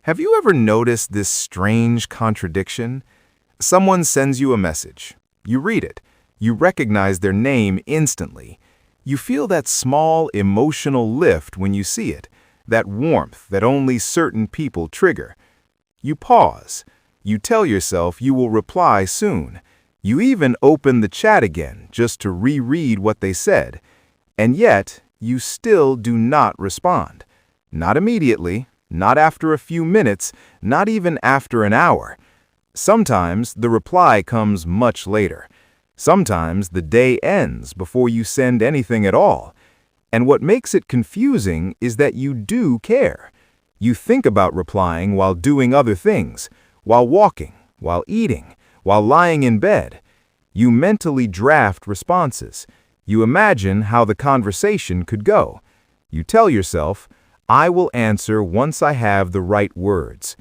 Have you ever noticed this strange contradiction? Someone sends you a message. You read it. You recognize their name instantly. You feel that small emotional lift when you see it, that warmth that only certain people trigger. You pause. You tell yourself you will reply soon. You even open the chat again just to reread what they said. And yet, you still do not respond. Not immediately. Not after a few minutes, not even after an hour. Sometimes the reply comes much later. Sometimes the day ends before you send anything at all. And what makes it confusing is that you do care. You think about replying while doing other things, while walking, while eating, while lying in bed. You mentally draft responses. You imagine how the conversation could go. You tell yourself, I will answer once I have the right words.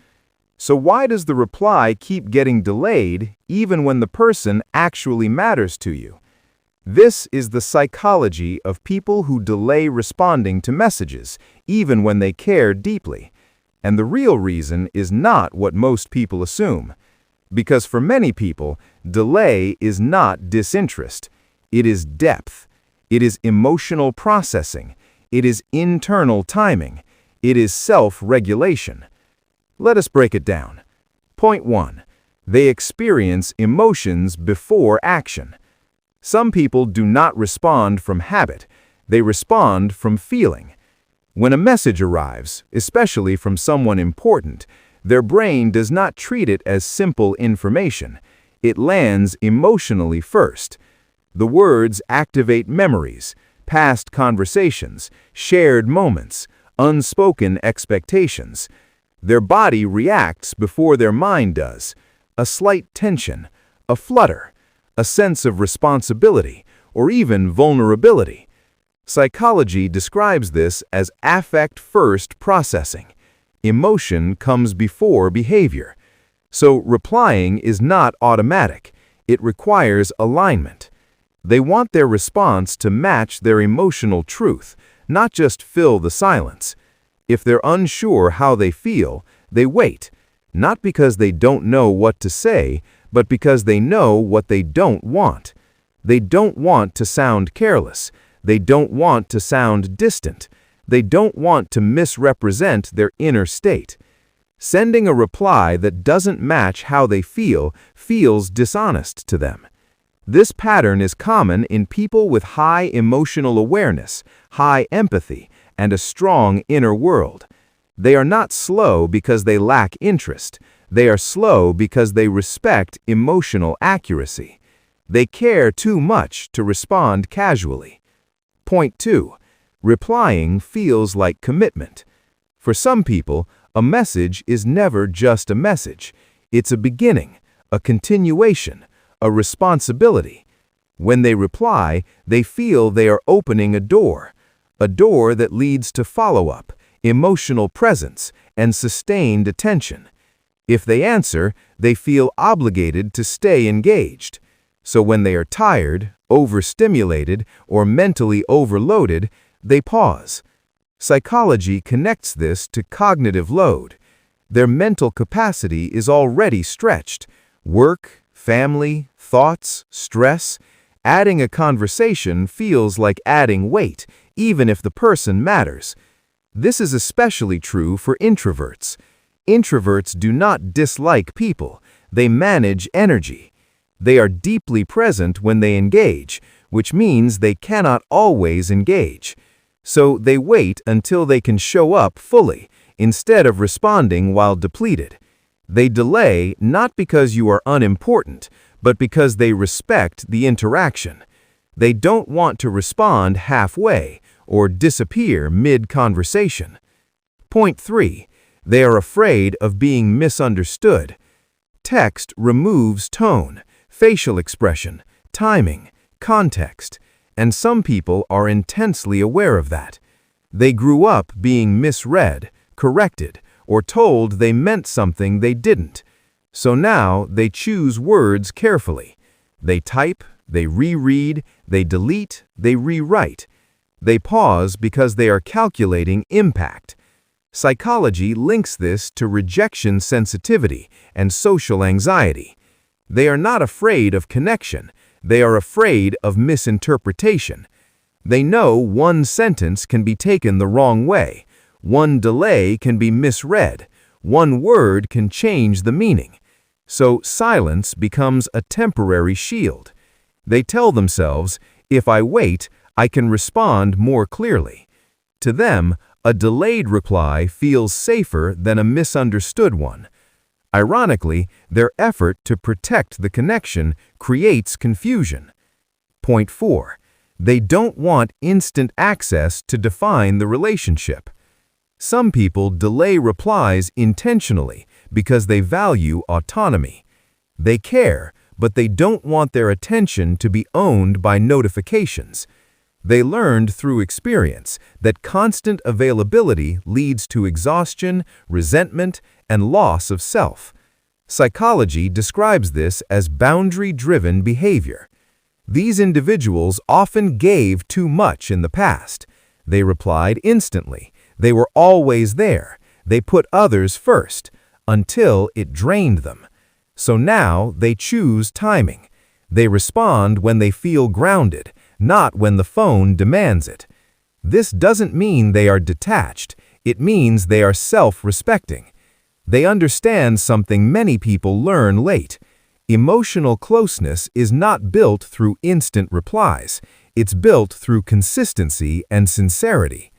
So why does the reply keep getting delayed even when the person actually matters to you? This is the psychology of people who delay responding to messages, even when they care deeply. And the real reason is not what most people assume. Because for many people, delay is not disinterest. It is depth. It is emotional processing. It is internal timing. It is self-regulation. Let us break it down. Point 1. They experience emotions before action. Some people do not respond from habit. They respond from feeling. When a message arrives, especially from someone important, their brain does not treat it as simple information. It lands emotionally first. The words activate memories, past conversations, shared moments, unspoken expectations. Their body reacts before their mind does. A slight tension, a flutter, a sense of responsibility, or even vulnerability. Psychology describes this as affect-first processing. Emotion comes before behavior. So replying is not automatic. It requires alignment. They want their response to match their emotional truth, not just fill the silence. If they're unsure how they feel, they wait, not because they don't know what to say, but because they know what they don't want. They don't want to sound careless. They don't want to sound distant. They don't want to misrepresent their inner state. Sending a reply that doesn't match how they feel feels dishonest to them. This pattern is common in people with high emotional awareness, high empathy, and a strong inner world. They are not slow because they lack interest. They are slow because they respect emotional accuracy. They care too much to respond casually. Point 2. Replying feels like commitment. For some people, a message is never just a message. It's a beginning, a continuation, a responsibility. When they reply, they feel they are opening a door that leads to follow-up, emotional presence, and sustained attention. If they answer, they feel obligated to stay engaged. So when they are tired, overstimulated, or mentally overloaded, they pause. Psychology connects this to cognitive load. Their mental capacity is already stretched. Work, family, thoughts, stress. Adding a conversation feels like adding weight, even if the person matters. This is especially true for introverts. Introverts do not dislike people. They manage energy. They are deeply present when they engage, which means they cannot always engage. So they wait until they can show up fully, instead of responding while depleted. They delay not because you are unimportant, but because they respect the interaction. They don't want to respond halfway or disappear mid-conversation. Point 3. They are afraid of being misunderstood. Text removes tone, facial expression, timing, context, and some people are intensely aware of that. They grew up being misread, corrected, or told they meant something they didn't. So now they choose words carefully. They type, they reread, they delete, they rewrite. They pause because they are calculating impact. Psychology links this to rejection sensitivity and social anxiety. They are not afraid of connection, they are afraid of misinterpretation. They know one sentence can be taken the wrong way, one delay can be misread, one word can change the meaning. So silence becomes a temporary shield. They tell themselves, if I wait, I can respond more clearly. To them, a delayed reply feels safer than a misunderstood one. Ironically, their effort to protect the connection creates confusion. Point 4. They don't want instant access to define the relationship. Some people delay replies intentionally because they value autonomy. They care, but they don't want their attention to be owned by notifications. They learned through experience that constant availability leads to exhaustion, resentment, and loss of self. Psychology describes this as boundary-driven behavior. These individuals often gave too much in the past. They replied instantly. They were always there. They put others first, until it drained them. So now they choose timing. They respond when they feel grounded, not when the phone demands it. This doesn't mean they are detached. It means they are self-respecting. They understand something many people learn late. Emotional closeness is not built through instant replies. It's built through consistency and sincerity.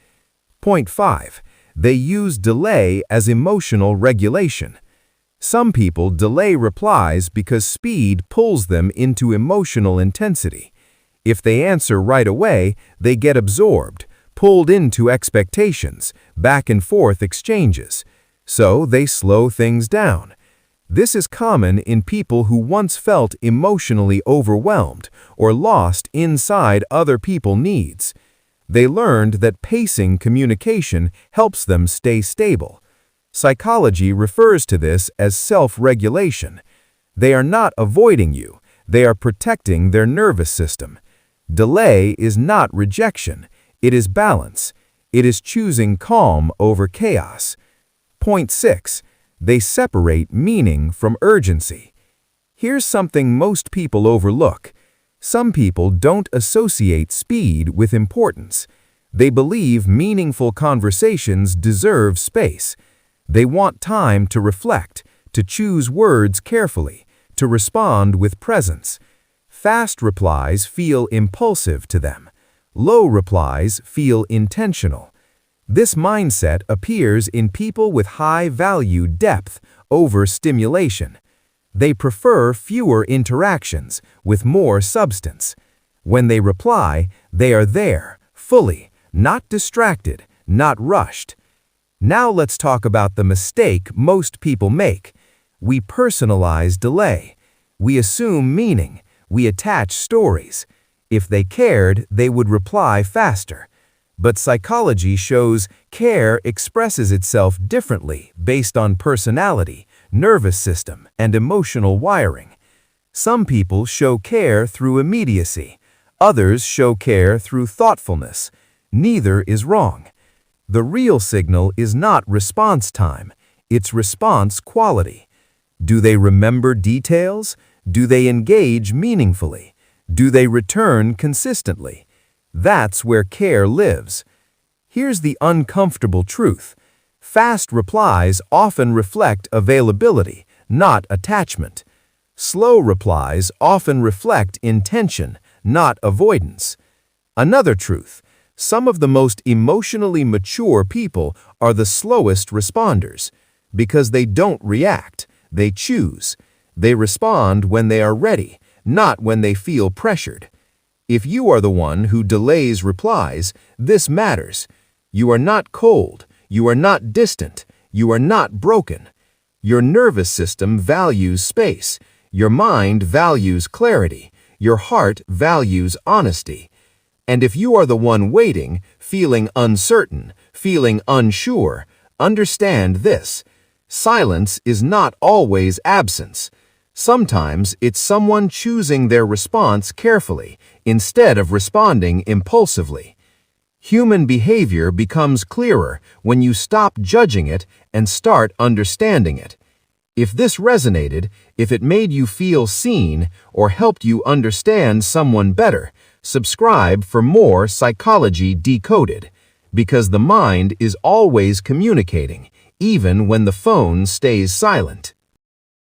Point 5. They use delay as emotional regulation. Some people delay replies because speed pulls them into emotional intensity. If they answer right away, they get absorbed, pulled into expectations, back and forth exchanges. So they slow things down. This is common in people who once felt emotionally overwhelmed or lost inside other people's needs. They learned that pacing communication helps them stay stable. Psychology refers to this as self-regulation. They are not avoiding you, they are protecting their nervous system. Delay is not rejection, it is balance. It is choosing calm over chaos. Point 6. They separate meaning from urgency. Here's something most people overlook. Some people don't associate speed with importance. They believe meaningful conversations deserve space. They want time to reflect, to choose words carefully, to respond with presence. Fast replies feel impulsive to them. Low replies feel intentional. This mindset appears in people with high-value depth over stimulation. They prefer fewer interactions with more substance. When they reply, they are there, fully, not distracted, not rushed. Now let's talk about the mistake most people make. We personalize delay. We assume meaning. We attach stories. If they cared, they would reply faster. But psychology shows care expresses itself differently based on personality, nervous system, and emotional wiring. Some people show care through immediacy. Others show care through thoughtfulness. Neither is wrong. The real signal is not response time, it's response quality. Do they remember details? Do they engage meaningfully? Do they return consistently? That's where care lives. Here's the uncomfortable truth. Fast replies often reflect availability, not attachment. Slow replies often reflect intention, not avoidance. Another truth. Some of the most emotionally mature people are the slowest responders. Because they don't react, they choose. They respond when they are ready, not when they feel pressured. If you are the one who delays replies, this matters. You are not cold, you are not distant, you are not broken. Your nervous system values space, your mind values clarity, your heart values honesty. And if you are the one waiting, feeling uncertain, feeling unsure, understand this. Silence is not always absence. Sometimes it's someone choosing their response carefully instead of responding impulsively. Human behavior becomes clearer when you stop judging it and start understanding it. If this resonated, if it made you feel seen or helped you understand someone better, subscribe for more Psychology Decoded, because the mind is always communicating, even when the phone stays silent.